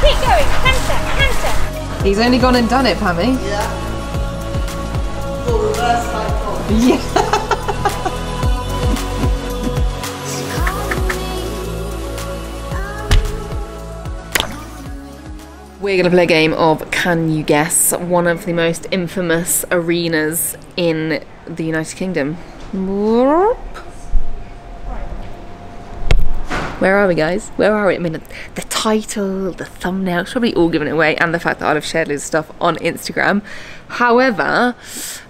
Keep going, canter, canter. He's only gone and done it, Pammy. Yeah. Full reverse psychology. Yeah. We're going to play a game of Can You Guess, one of the most infamous arenas in the United Kingdom. Where are we, guys? Where are we? I mean, the title, the thumbnail, probably all given it away, and the fact that I'll have shared loads of stuff on Instagram. However,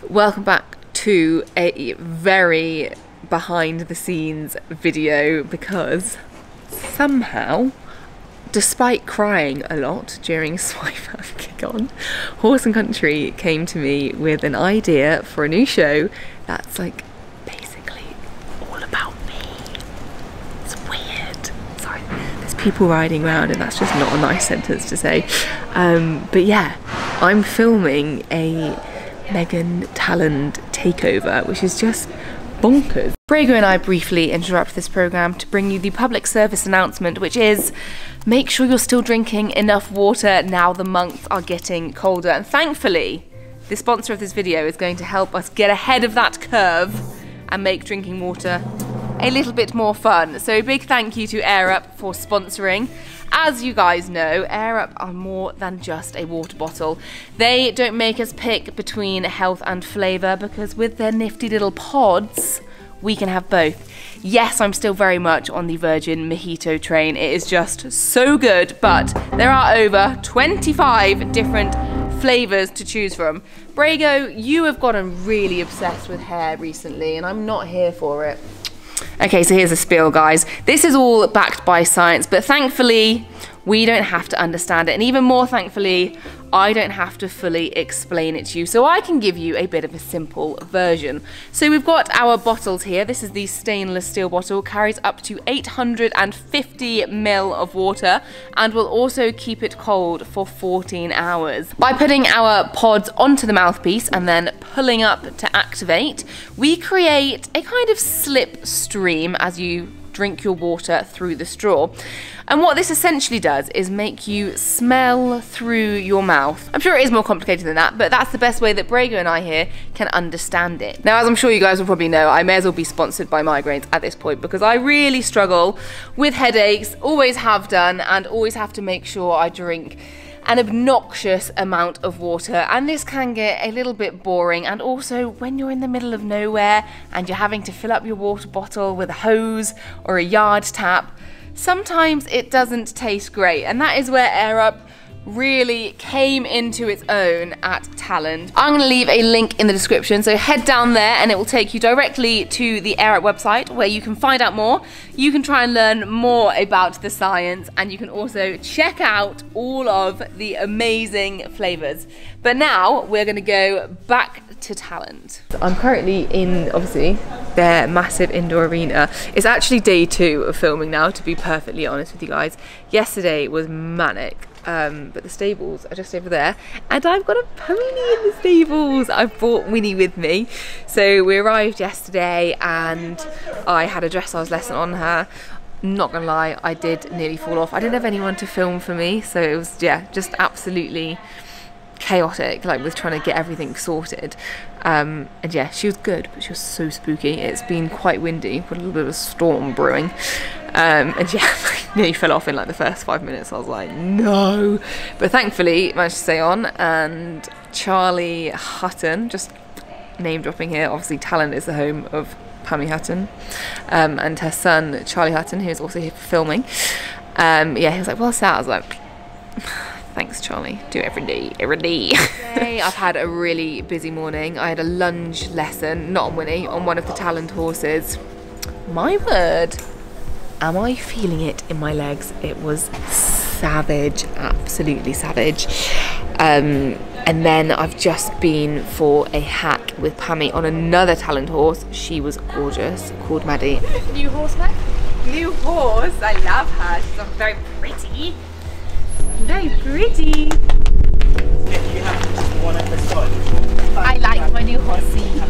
welcome back to a very behind the scenes video, because somehow, despite crying a lot during Swipe Up Kick On, Horse and Country came to me with an idea for a new show that's like basically all about me. It's weird. Sorry, there's people riding around and that's just not a nice sentence to say. But yeah, I'm filming a Megan Talland takeover, which is just bonkers. Brago and I briefly interrupt this programme to bring you the public service announcement, which is make sure you're still drinking enough water now the months are getting colder. And thankfully, the sponsor of this video is going to help us get ahead of that curve and make drinking water a little bit more fun. So a big thank you to AirUp for sponsoring. As you guys know, AirUp are more than just a water bottle. They don't make us pick between health and flavour, because with their nifty little pods, we can have both. Yes, I'm still very much on the Virgin Mojito train. It is just so good, but there are over 25 different flavours to choose from. Brago, you have gotten really obsessed with hair recently, and I'm not here for it. Okay, so here's a spiel, guys. This is all backed by science, but thankfully, we don't have to understand it. And even more thankfully, I don't have to fully explain it to you. So I can give you a bit of a simple version. So we've got our bottles here. This is the stainless steel bottle, carries up to 850 ml of water, and will also keep it cold for 14 hours. By putting our pods onto the mouthpiece and then pulling up to activate, we create a kind of slip stream as you drink your water through the straw. And what this essentially does is make you smell through your mouth. I'm sure it is more complicated than that, but that's the best way that Brago and I here can understand it. Now, as I'm sure you guys will probably know, I may as well be sponsored by migraines at this point, because I really struggle with headaches, always have done, and always have to make sure I drink an obnoxious amount of water, and this can get a little bit boring. And also, when you're in the middle of nowhere and you're having to fill up your water bottle with a hose or a yard tap, sometimes it doesn't taste great, and that is where AirUp really came into its own at Talland. I'm going to leave a link in the description, so head down there and it will take you directly to the AirUp website, where you can find out more. You can try and learn more about the science, and you can also check out all of the amazing flavours. But now we're going to go back to Talland. I'm currently in, obviously, their massive indoor arena. It's actually day 2 of filming now, to be perfectly honest with you guys. Yesterday was manic. But the stables are just over there, and I've got a pony in the stables. I've brought Winnie with me. So we arrived yesterday and I had a dressage lesson on her. Not gonna lie, I did nearly fall off. I didn't have anyone to film for me, so it was, yeah, just absolutely chaotic, like with trying to get everything sorted. And yeah, she was good, but she was so spooky. It's been quite windy, put a little bit of a storm brewing. And yeah, I nearly fell off in like the first 5 minutes. I was like, no. But thankfully, managed to stay on. And Charlie Hutton, just name dropping here, obviously Talland is the home of Pammy Hutton, and her son, Charlie Hutton, who's also here for filming. Yeah, he was like, well, sad. I was like, thanks, Charlie. Do it every day, every day. Today, I've had a really busy morning. I had a lunge lesson, not on Winnie, on one of the Talland horses. My word. Am I feeling it in my legs? It was savage, absolutely savage. And then I've just been for a hack with Pammy on another Talland horse. She was gorgeous, called Maddie. New horse, Mac? New horse, I love her. She's very pretty. Very pretty. If you have just one episode. I like my new horsey.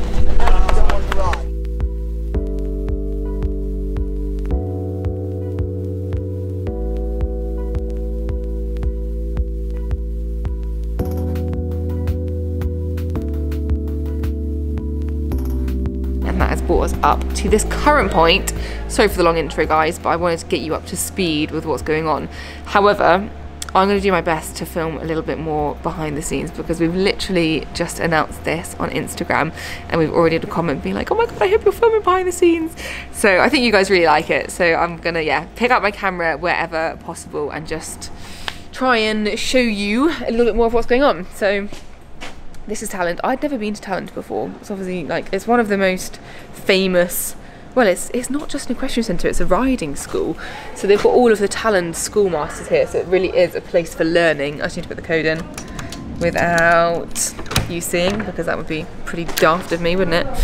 up to this current point. Sorry for the long intro, guys, but I wanted to get you up to speed with what's going on. However, I'm going to do my best to film a little bit more behind the scenes because we've literally just announced this on Instagram and we've already had a comment being like, oh my god, I hope you're filming behind the scenes. So I think you guys really like it. So I'm going to, yeah, pick up my camera wherever possible and just try and show you a little bit more of what's going on. So this is Talent. I'd never been to Talent before. It's obviously like, it's one of the most famous, well, it's not just an equestrian centre, it's a riding school. So they've got all of the Talent schoolmasters here, so it really is a place for learning. I just need to put the code in without you seeing, because that would be pretty daft of me, wouldn't it?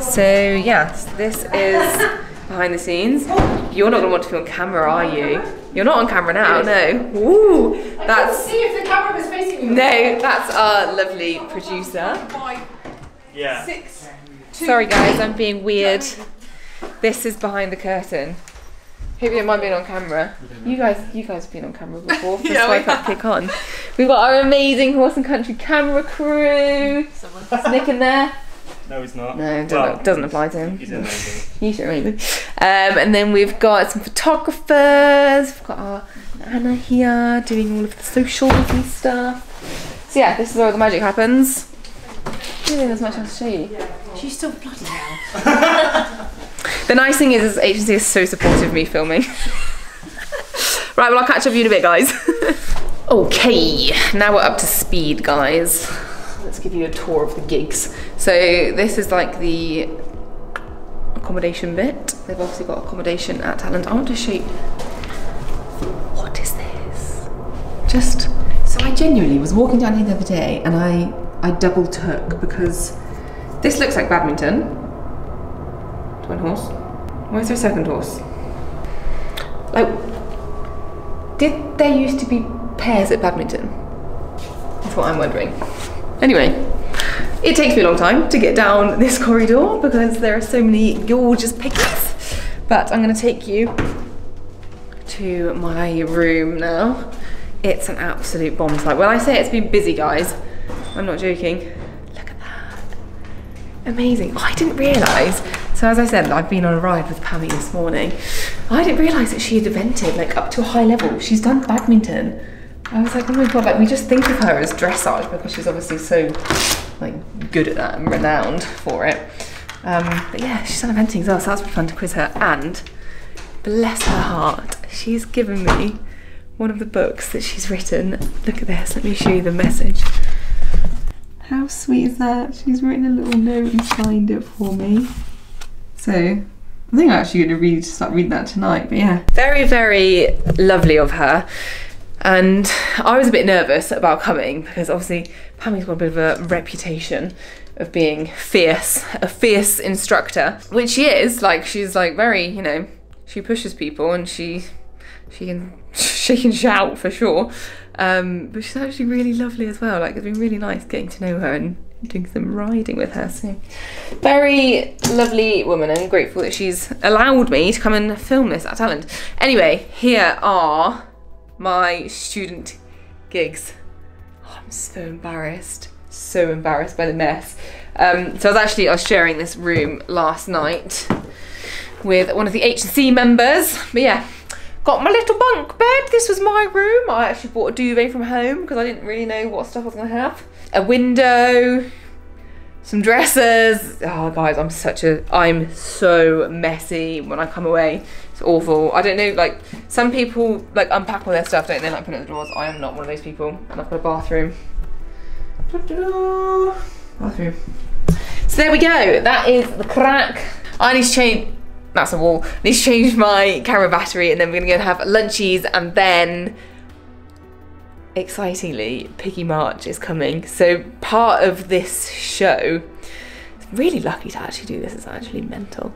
So yes, this is behind the scenes. You're not going to want to be on camera, are you? You're not on camera now, no. Ooh, that's... see if the camera was facing you. No, that's our lovely producer. Yeah. Sorry guys, I'm being weird. This is behind the curtain. Hope you don't mind being on camera. You guys have been on camera before. So yeah, swipe up, click on. We've got our amazing Horse and Country camera crew. Is Nick in there? No, he's not. No, doesn't apply to him. He's amazing. He's amazing. And then we've got some photographers. We've got our Anna here doing all of the socials and stuff. So yeah, this is where all the magic happens. I don't think there's much else to show you. She's still bloody hell. The nice thing is this agency is so supportive of me filming. Right, well I'll catch up with you in a bit, guys. Okay, now we're up to speed, guys. Let's give you a tour of the gigs. So this is like the accommodation bit. They've obviously got accommodation at Talent. I want to show you. What is this? So I genuinely was walking down here the other day and I double took because this looks like badminton. One horse. Why is there a second horse? Like, did there used to be pairs at badminton? That's what I'm wondering. Anyway, it takes me a long time to get down this corridor because there are so many gorgeous piggies. But I'm going to take you to my room now. It's an absolute bomb site. When I say it's been busy, guys, I'm not joking. Look at that. Amazing. Oh, I didn't realise. So as I said, I've been on a ride with Pammy this morning. I didn't realise that she had evented like up to a high level. She's done badminton. I was like, oh my god, like we just think of her as dressage because she's obviously so like good at that and renowned for it. But yeah, she's done eventing as well, so that's been fun to quiz her. And bless her heart, she's given me one of the books that she's written. Look at this, let me show you the message. How sweet is that? She's written a little note and signed it for me. So I think I'm actually going to start reading that tonight, but yeah. Very, very lovely of her. And I was a bit nervous about coming because obviously Pammy's got a bit of a reputation of being fierce, a fierce instructor, which she is. Like, she's like very, you know, she pushes people and she can shout for sure. But she's actually really lovely as well. Like, it's been really nice getting to know her and doing some riding with her. So very lovely woman, and grateful that she's allowed me to come and film this at Talent. Anyway, here are my student gigs. Oh, I'm so embarrassed by the mess. So I was sharing this room last night with one of the H&C members, but yeah, got my little bunk bed. This was my room. I actually bought a duvet from home because I didn't really know what stuff I was gonna have. A window, some dressers. Oh guys, I'm so messy when I come away. It's awful. I don't know, like some people like unpack all their stuff, don't they, like put it in the drawers. I am not one of those people. And I've got a bathroom. Bathroom. So there we go. That is the crack. I need to change, that's a wall. I need to change my camera battery and then we're gonna go and have lunchies, and then excitingly, Piggy March is coming. So part of this show, really lucky to actually do this, it's actually mental.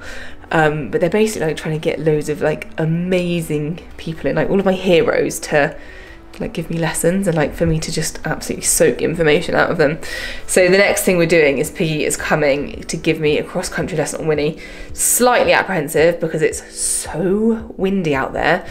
But they're basically like trying to get loads of like amazing people in, like all of my heroes to like give me lessons and like for me to just absolutely soak information out of them. So the next thing we're doing is Piggy is coming to give me a cross-country lesson on Winnie. Slightly apprehensive because it's so windy out there.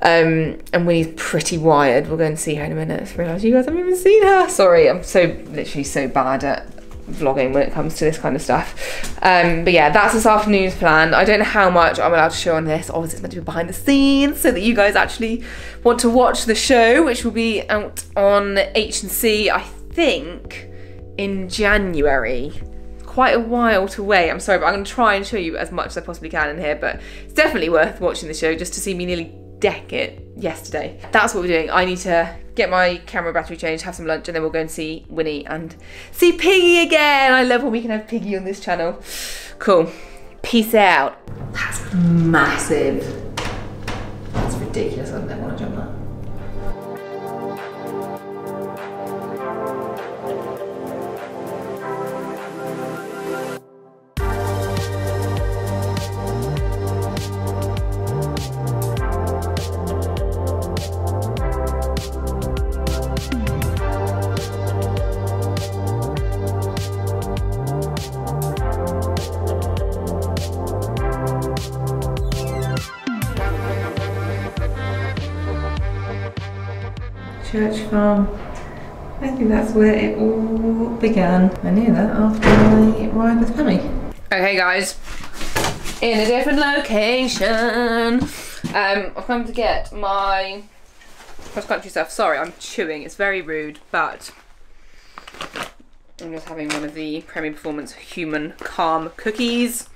And Winnie's pretty wired. We'll go and see her in a minute. I realise you guys haven't even seen her. Sorry, I'm literally so bad at vlogging when it comes to this kind of stuff. But yeah, that's this afternoon's plan. I don't know how much I'm allowed to show on this. Obviously it's meant to be behind the scenes so that you guys actually want to watch the show, which will be out on H&C, I think, in January. Quite a while to wait, I'm sorry, but I'm going to try and show you as much as I possibly can in here, but it's definitely worth watching the show just to see me nearly deck it yesterday. That's what we're doing. I need to get my camera battery changed, have some lunch, and then we'll go and see Winnie and see Piggy again. I love when we can have Piggy on this channel. Cool. Peace out. That's massive. That's ridiculous. I don't want to jump that. Church Farm. I think that's where it all began. I knew that after my ride with Pammy. Okay guys, in a different location. I've come to get my cross-country stuff. Sorry, I'm chewing, it's very rude, but I'm just having one of the Premier Performance Human Calm cookies.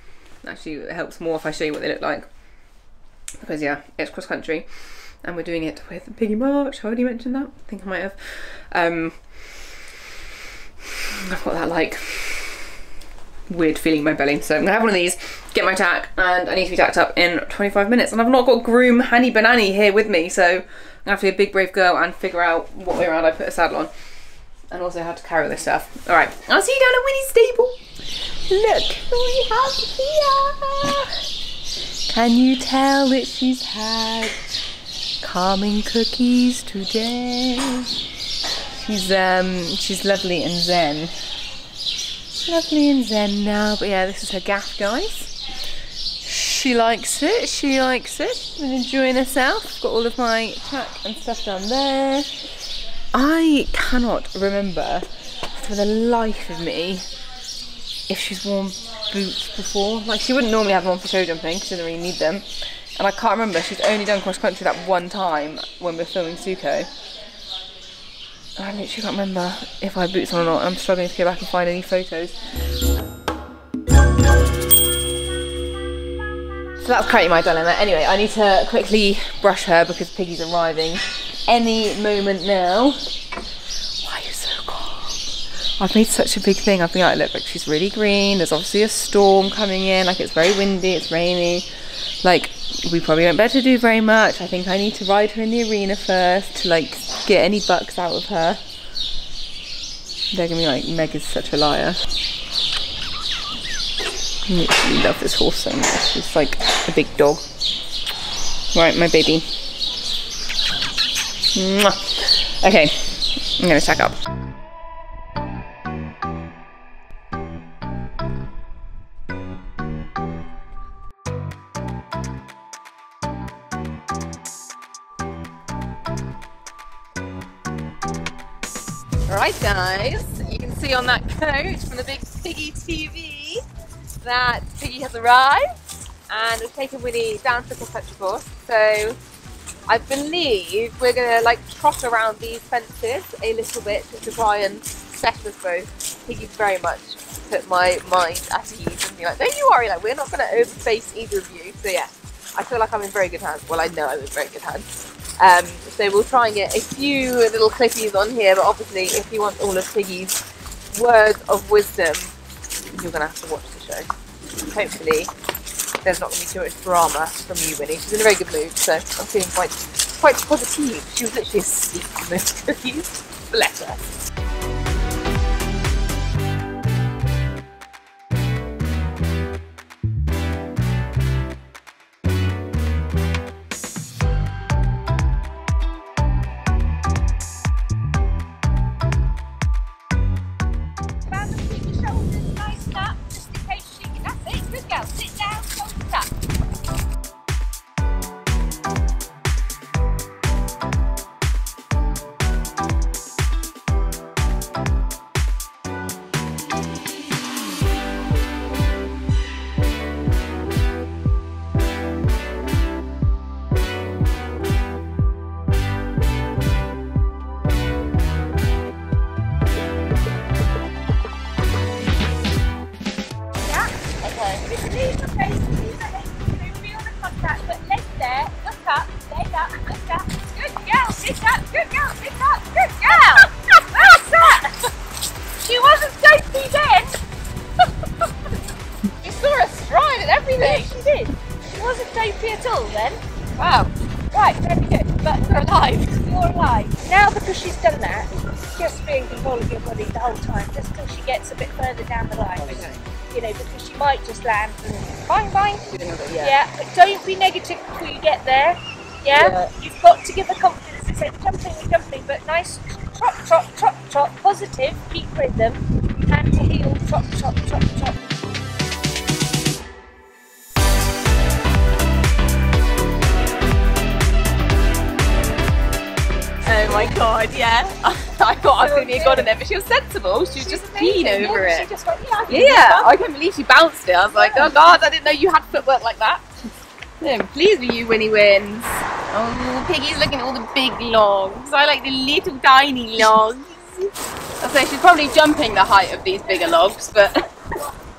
Actually, it helps more if I show you what they look like. Because yeah, it's cross-country. And we're doing it with Piggy March. I already mentioned that. I think I might have. I've got that like weird feeling in my belly. So I'm gonna have one of these, get my tack, and I need to be tacked up in 25 minutes. And I've not got Groom Hanny Banani here with me, so I'm gonna have to be a big brave girl and figure out what way around I put a saddle on. And also how to carry all this stuff. Alright, I'll see you down at Winnie's stable. Look who we have here. Can you tell that she's had calming cookies today? She's lovely and zen. Lovely and zen now, but yeah, this is her gaff, guys. She likes it, she likes it. She's enjoying herself. Got all of my tack and stuff down there. I cannot remember for the life of me if she's worn boots before. Like, she wouldn't normally have them on for show jumping, she doesn't really need them. And I can't remember, she's only done cross country that one time when we're filming Suko. I literally can't remember if I had boots on or not, and I'm struggling to go back and find any photos. So that's currently my dilemma. Anyway, I need to quickly brush her because Piggy's arriving any moment now. Why are you so calm? I've made such a big thing. I've been like, look, she's really green. There's obviously a storm coming in. Like, it's very windy, it's rainy. Like, we probably won't be able to do very much. I think I need to ride her in the arena first to like get any bucks out of her. They're gonna be like, Meg is such a liar. I literally love this horse so much. She's like a big dog. Right, my baby. Mwah. Okay, I'm gonna check up. Right guys, you can see on that coat from the big Piggy TV that Piggy has arrived and we've taken Winnie down to the country course. So I believe we're going to like trot around these fences a little bit to try and set us both. Piggy's very much put my mind at ease and be like, don't you worry, like, we're not going to overface either of you. So yeah, I feel like I'm in very good hands. Well, I know I'm in very good hands. So we'll try and get a few little clippies on here, but obviously if you want all of Piggy's words of wisdom, you're going to have to watch the show. Hopefully there's not going to be too much drama from you, Winnie. She's in a very good mood, so I'm feeling quite positive. She was literally asleep in those cookies. Bless her. full then. Wow. Right, very good. But you're alive. You're alive. Now because she's done that, just be in control of your body the whole time, just until she gets a bit further down the line. Okay. You know, because she might just land and bang, bang. Yeah. Yeah, but don't be negative before you get there. Yeah? You've got to give her confidence. I said jumping, but nice trot, trot, trot, trot, positive, keep rhythm, hand to heel, trot, trot, trot, trot. Oh my god, yeah. I thought I was going to be a god in there, but she was sensible. She was just keen over it. She just went, I couldn't believe she bounced it. I was like, oh god, I didn't know you had footwork like that. I'm pleased with you, Winnie wins. Oh, Piggy's looking at all the big logs. I like the little tiny logs. I'd say she's probably jumping the height of these bigger logs, but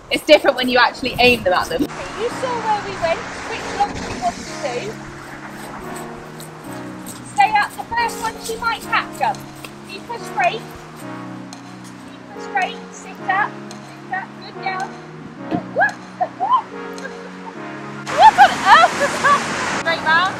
it's different when you actually aim them at them. Okay, you saw where we went, which logs you want to do. Stay up, the first one she might catch up. Keep her straight. Keep her straight, sit up, good girl. What on earth was that? Straight round.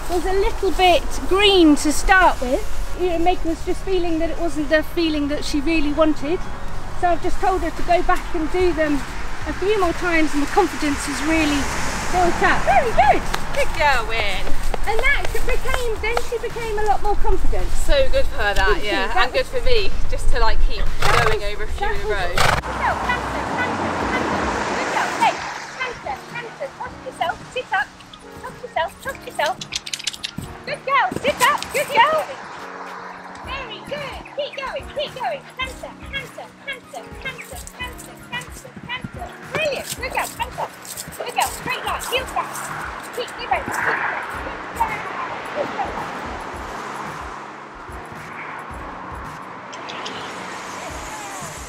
Was a little bit green to start with. You know, Meg was just feeling that it wasn't the feeling that she really wanted. So I've just told her to go back and do them a few more times, and the confidence is really built up. Very good. Good girl, Win. And that then she became a lot more confident. So good for her, that, yeah. And good for me, just to like keep going over a few in a row. Good girl, canter. Good girl, hey, canter. Trust yourself, sit up. Trust yourself. Good girl, sit up, good girl. Very good, keep going. Canter. Brilliant, good girl, canter. Good girl, straight line, heel back. Keep going, good girl.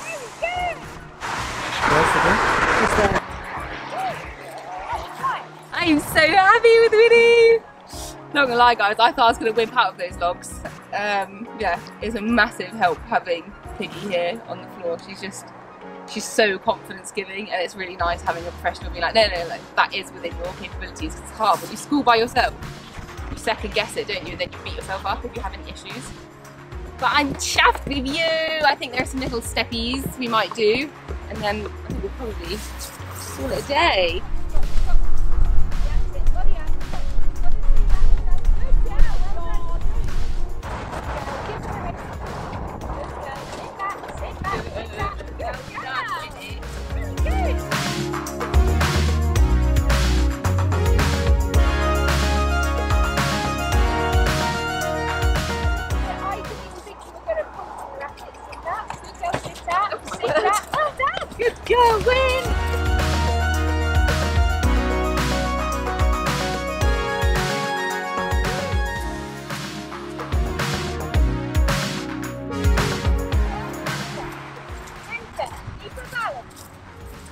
Very good. I'm so happy with Winnie! Not gonna lie guys, I thought I was gonna whip out of those logs. Yeah, it's a massive help having Piggy here on the floor. She's so confidence giving, and it's really nice having a professional be like, no, that is within your capabilities. It's hard when you school by yourself. You second guess it, don't you? And then you beat yourself up if you have any issues. But I'm chuffed with you! I think there are some little steppies we might do, and then I think we'll probably call it a day. Good girl, Win!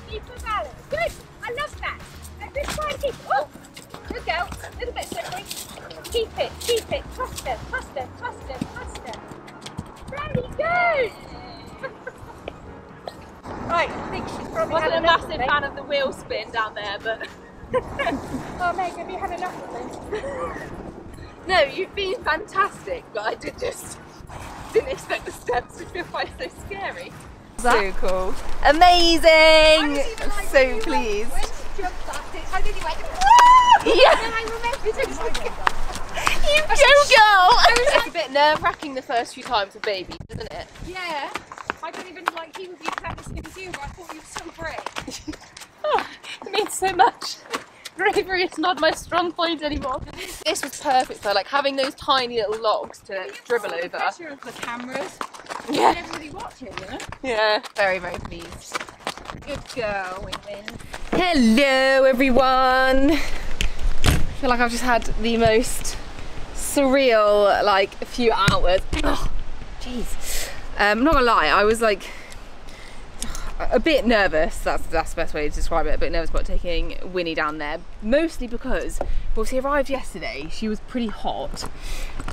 Keep her balance. Good. I love that. And just try and keep it. Oh, good girl. A little bit slippery. Keep it. Trust her. Very good. Right, I think she's probably Wasn't had a enough massive of fan of the wheel spin down there, but Oh, Meg, have you had enough of this? no, you've been fantastic, but I didn't expect the steps to feel quite so scary. So cool. Amazing! I'm so pleased. When she jumped that, how did you went? Yeah! And I remembered it. You go, girl! It's a bit nerve-wracking the first few times with babies, isn't it? Yeah. I don't even like he would be exactly the same as you, but I thought you were so brave. Oh, it means so much. Bravery is not my strong point anymore. This was perfect though, like having those tiny little logs to dribble over. Pressure of the cameras. Yeah. And everybody watching, you know? Yeah. Very, very pleased. Good girl, Win-Win. Hello everyone! I feel like I've just had the most surreal like few hours. Oh, jeez. I'm not gonna lie, I was like a bit nervous. That's the best way to describe it. A bit nervous about taking Winnie down there, mostly because well, she arrived yesterday. She was pretty hot,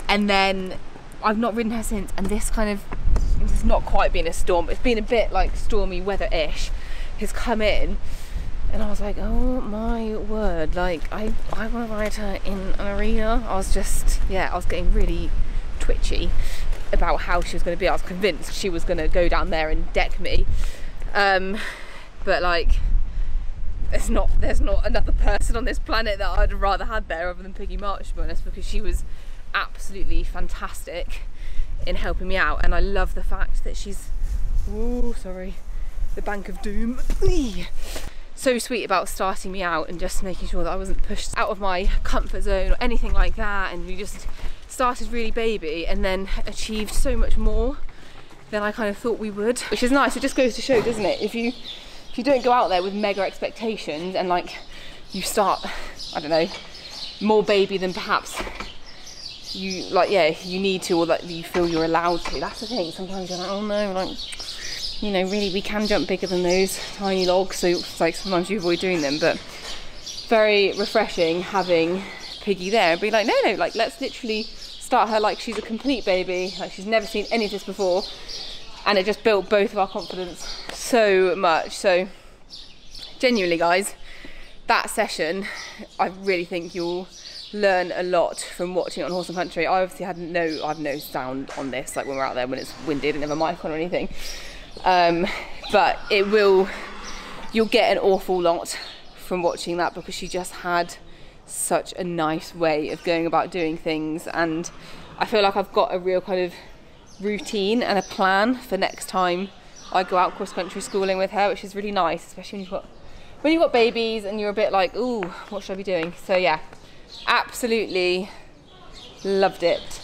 and then I've not ridden her since. And this it's not quite been a storm. It's been a bit like stormy weather-ish. Has come in. And I was like, oh my word, like I want to ride her in an arena. I was just, yeah, I was getting really twitchy about how she was going to be. I was convinced she was going to go down there and deck me. But like, there's not another person on this planet that I'd rather had there other than Piggy March, to be honest, because she was absolutely fantastic in helping me out. And I love the fact that she's, oh, sorry, the Bank of Doom. So sweet about starting me out and just making sure that I wasn't pushed out of my comfort zone or anything like that, and we just started really baby and then achieved so much more than I kind of thought we would, which is nice. It just goes to show, doesn't it, if you don't go out there with mega expectations and like you start, I don't know, more baby than perhaps you like, yeah, you need to, or that you feel you're allowed to. That's the thing, sometimes you're like, oh no, like, you know, really we can jump bigger than those tiny logs, so it's like sometimes you avoid doing them. But very refreshing having Piggy there and be like, no, like let's literally start her like she's a complete baby, like she's never seen any of this before. And it just built both of our confidence so much. So genuinely guys, that session, I really think you'll learn a lot from watching it on Horse and Country. I obviously I've no sound on this, like when we're out there when it's windy, I didn't have a mic on or anything. But you'll get an awful lot from watching that, because she just had such a nice way of going about doing things, and I feel like I've got a real kind of routine and a plan for next time I go out cross country schooling with her, which is really nice, especially when you've got babies and you're a bit like, ooh, what should I be doing? So yeah, absolutely loved it.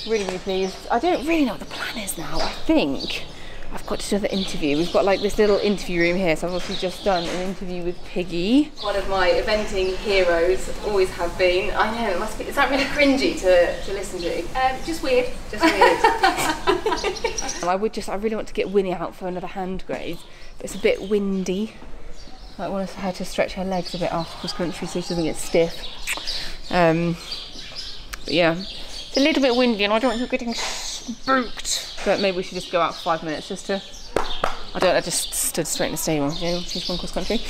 Really pleased. I don't really know what the plan is now. I think I've got to do the interview. We've got like this little interview room here, so I've obviously just done an interview with Piggy. One of my eventing heroes, always have been. I know, it must be, is that really cringy to listen to? Just weird. Just weird. I really want to get Winnie out for another hand graze, but it's a bit windy. I want her to stretch her legs a bit off cross country so she doesn't get stiff. But yeah, it's a little bit windy and I don't want her getting spooked. But maybe we should just go out for 5 minutes just to, I don't know, just stood straight in the stable, you know, she's gone cross country.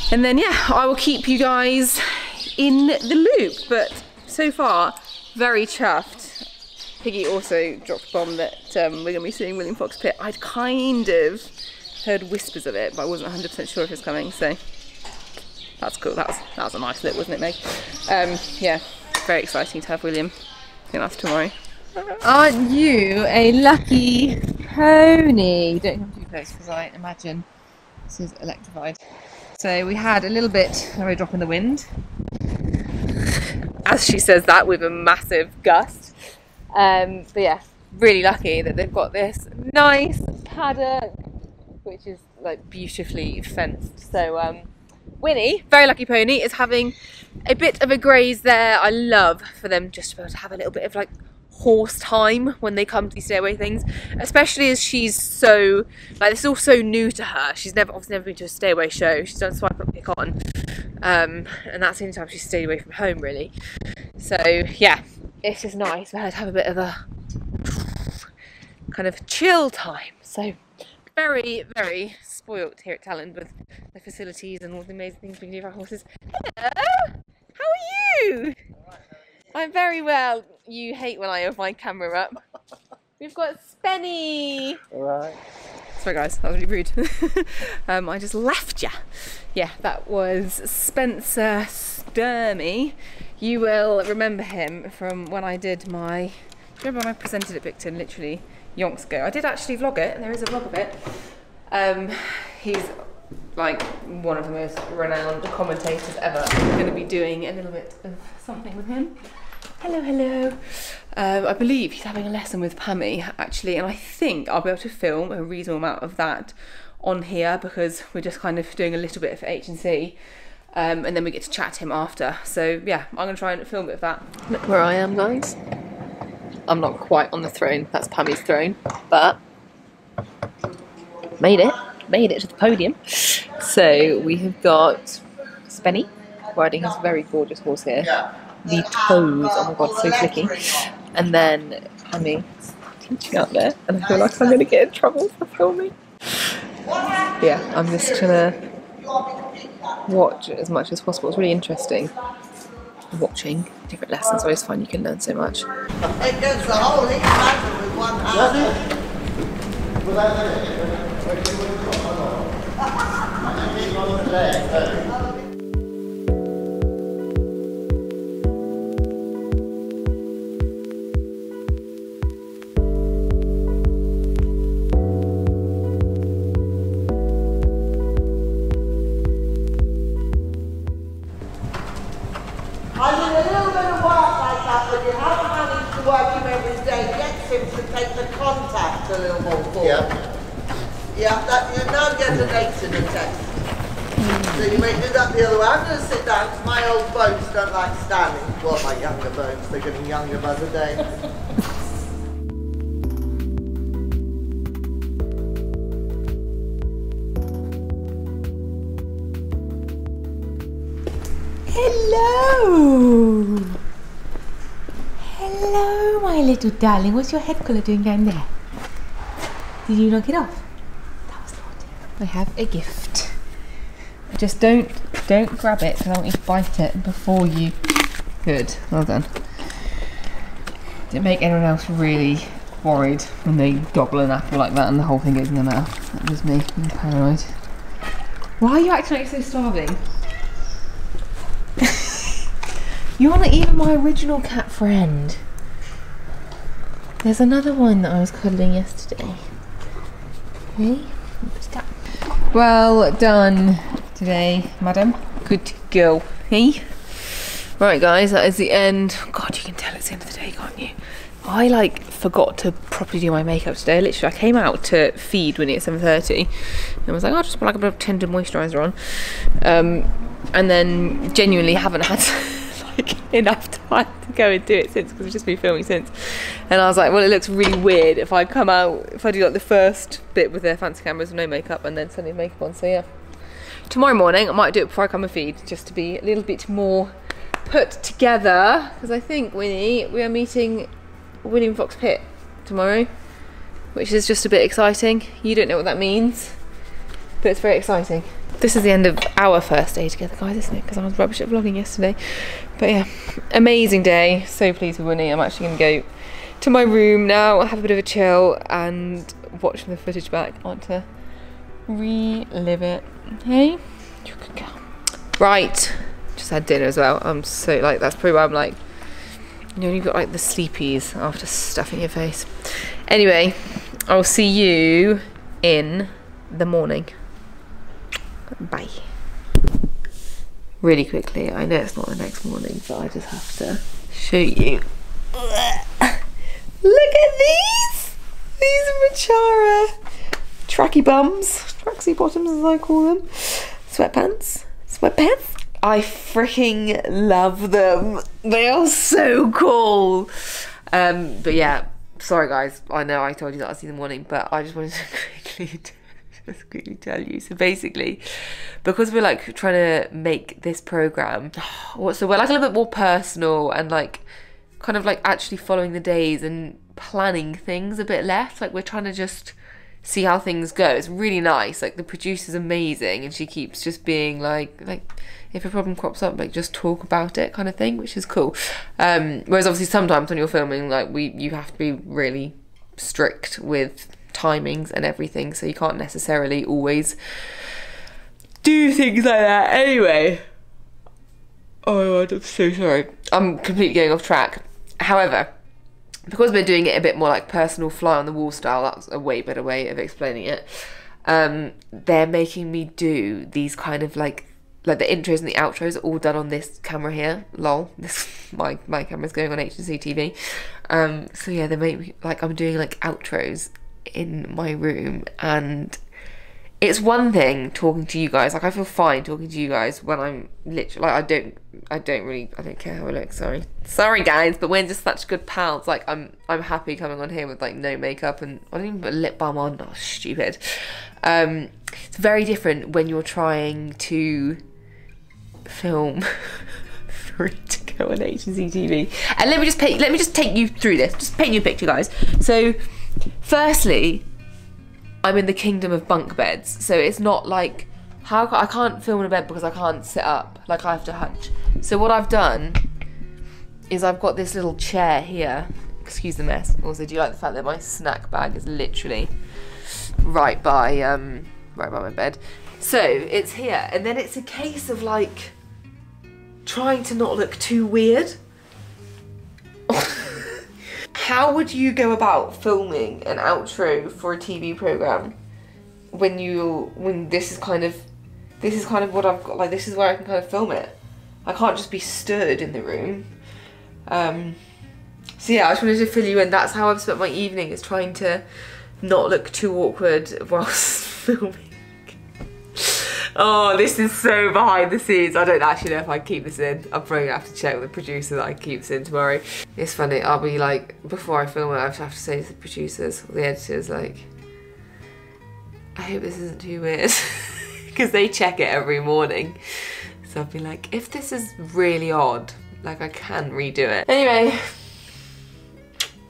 And then yeah, I will keep you guys in the loop. But so far, very chuffed. Piggy also dropped a bomb that we're going to be seeing William Fox Pit. I'd kind of heard whispers of it, but I wasn't 100% sure if it's coming, so that's cool. That was a nice look, wasn't it, Meg? Yeah, very exciting to have William. I think that's tomorrow. Aren't you a lucky pony? Don't come too close because I imagine this is electrified. So we had a little bit of a drop in the wind, as she says that, with a massive gust. But yeah, really lucky that they've got this nice paddock, which is like beautifully fenced. So Winnie, very lucky pony, is having a bit of a graze there. I love for them just to be able to have a little bit of like horse time when they come to these stairway things, especially as she's so, like, this is all so new to her. She's obviously never been to a stairway show. She's done Swipe Up Pick On, and that's the only time she's stayed away from home really. So yeah, it's just nice for her to have a bit of a kind of chill time. So very, very spoilt here at Talland with the facilities and all the amazing things we can do for our horses. Hello, how are you? I'm very well. You hate when I have my camera up. We've got Spenny. Alright. Sorry guys, that was really rude. I just left ya. Yeah, that was Spencer Sturmey. You will remember him from when I did my, do you remember when I presented at Bicton literally yonks ago? I did actually vlog it, and there is a vlog of it. He's like one of the most renowned commentators ever. I'm going to be doing a little bit of something with him. Hello, hello. I believe he's having a lesson with Pammy actually, and I think I'll be able to film a reasonable amount of that on here because we're just kind of doing a little bit for H&C. And then we get to chat to him after. So yeah, I'm gonna try and film a bit of that. Look where I am, guys. I'm not quite on the throne, that's Pammy's throne, but made it to the podium. So we have got Spenny riding his very gorgeous horse here. The toes, oh my god, so flicky. And then Pammy teaching out there, and I feel like I'm gonna get in trouble for filming. Yeah, I'm just gonna watch as much as possible. It's really interesting watching different lessons. I always find you can learn so much. It gets the whole heat matter with one hand. I did a little bit of work like that, but you haven't managed to work him every day. Gets him to take the contact a little more forward. Yeah, that you now get an 8 in the test. So you may do that the other way. I'm going to sit down because my old bones don't like standing. Well, my younger bones, they're getting younger by the day. Hello! Hello, my little darling. What's your head colour doing down there? Did you knock it off? That was naughty. I have a gift. Just don't grab it because I want you to bite it before you... Good, well done. Didn't make anyone else really worried when they gobble an apple like that and the whole thing goes in their mouth. That was me, being paranoid. Why are you acting like you're so starving? You're not even my original cat friend. There's another one that I was cuddling yesterday. Hey? Well done today, madam. Good girl. Hey? Right guys, that is the end. God, you can tell it's the end of the day, can't you? I like forgot to properly do my makeup today. Literally, I came out to feed Winnie at 7:30 and I was like, I'll just put like a bit of tinted moisturiser on. And then genuinely haven't had like enough time to go and do it since, because I've just been filming since. And I was like, well, it looks really weird if I come out, if I do like the first bit with their fancy cameras with no makeup and then suddenly makeup on. So yeah, tomorrow morning I might do it before I come and feed, just to be a little bit more put together, because I think, Winnie, we are meeting William Fox Pitt tomorrow, which is just a bit exciting. You don't know what that means, but it's very exciting. This is the end of our first day together, guys, isn't it? Because I was rubbish at vlogging yesterday. But yeah, amazing day. So pleased with Winnie. I'm actually going to go to my room now, have a bit of a chill and watch the footage back. I want to relive it. Hey? You're a good girl. Right. Just had dinner as well. I'm so, like, that's probably why I'm like, you know, you've got like the sleepies after stuffing your face. Anyway, I'll see you in the morning. Bye. Really quickly, I know it's not the next morning, but I just have to show you. Look at these! These are Machara tracky bums, tracksuit bottoms as I call them. Sweatpants. I freaking love them. They are so cool. But yeah, sorry guys, I know I told you that I'll see in the morning, but I just wanted to quickly tell you. So basically, because we're like trying to make this program, so we're like a little bit more personal and like kind of like actually following the days and planning things a bit less. Like we're trying to just see how things go. It's really nice. Like the producer's amazing and she keeps just being like if a problem crops up, like just talk about it kind of thing, which is cool. Whereas obviously sometimes when you're filming, like you have to be really strict with timings and everything, so you can't necessarily always do things like that. Anyway, oh my god, I'm so sorry, I'm completely going off track. However, because we're doing it a bit more like personal fly on the wall style, that's a way better way of explaining it. They're making me do these kind of like the intros and the outros are all done on this camera here. Lol, this my camera's going on H&C TV. So yeah, they make me like I'm doing like outros in my room, and it's one thing talking to you guys. Like, I feel fine talking to you guys when I'm literally, like, I don't care how I look, sorry guys, but we're just such good pals. Like, I'm happy coming on here with like no makeup, and I don't even put lip balm on. Oh, stupid. It's very different when you're trying to film for it to go on HGTV. And let me just take you through this, just paint you a picture, guys. So firstly, I'm in the kingdom of bunk beds, so it's not like, I can't film in a bed because I can't sit up, like I have to hunch. So what I've done is I've got this little chair here. Excuse the mess. Also, do you like the fact that my snack bag is literally right by my bed? So it's here, and then it's a case of like trying to not look too weird. How would you go about filming an outro for a TV program when this is kind of what I've got, like, this is where I can kind of film it. I can't just be stood in the room. So yeah, I just wanted to fill you in. That's how I've spent my evening, is trying to not look too awkward whilst filming. Oh, this is so behind the scenes. I don't actually know if I keep this in. I'm probably gonna have to check with the producer that I keep this in tomorrow. It's funny, I'll be like, before I film it, I have to say to the producers or the editors, like, I hope this isn't too weird. Because they check it every morning. So I'll be like, if this is really odd, like, I can redo it. Anyway,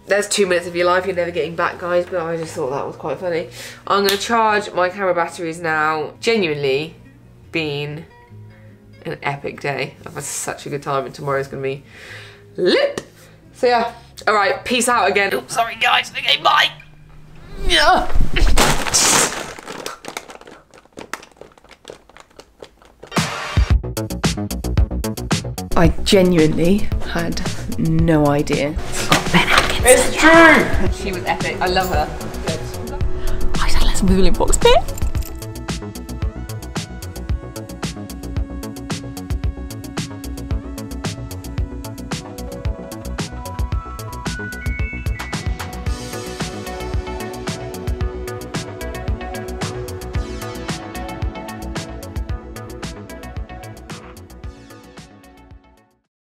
there's 2 minutes of your life you're never getting back, guys, but I just thought that was quite funny. I'm gonna charge my camera batteries now. Genuinely been an epic day. I've had such a good time, and tomorrow's gonna be lit. So yeah, all right, peace out again. Oh, sorry guys, okay, bye. Yeah. I genuinely had no idea. It's true! She was epic. I love her. I just had less with William Fox bit.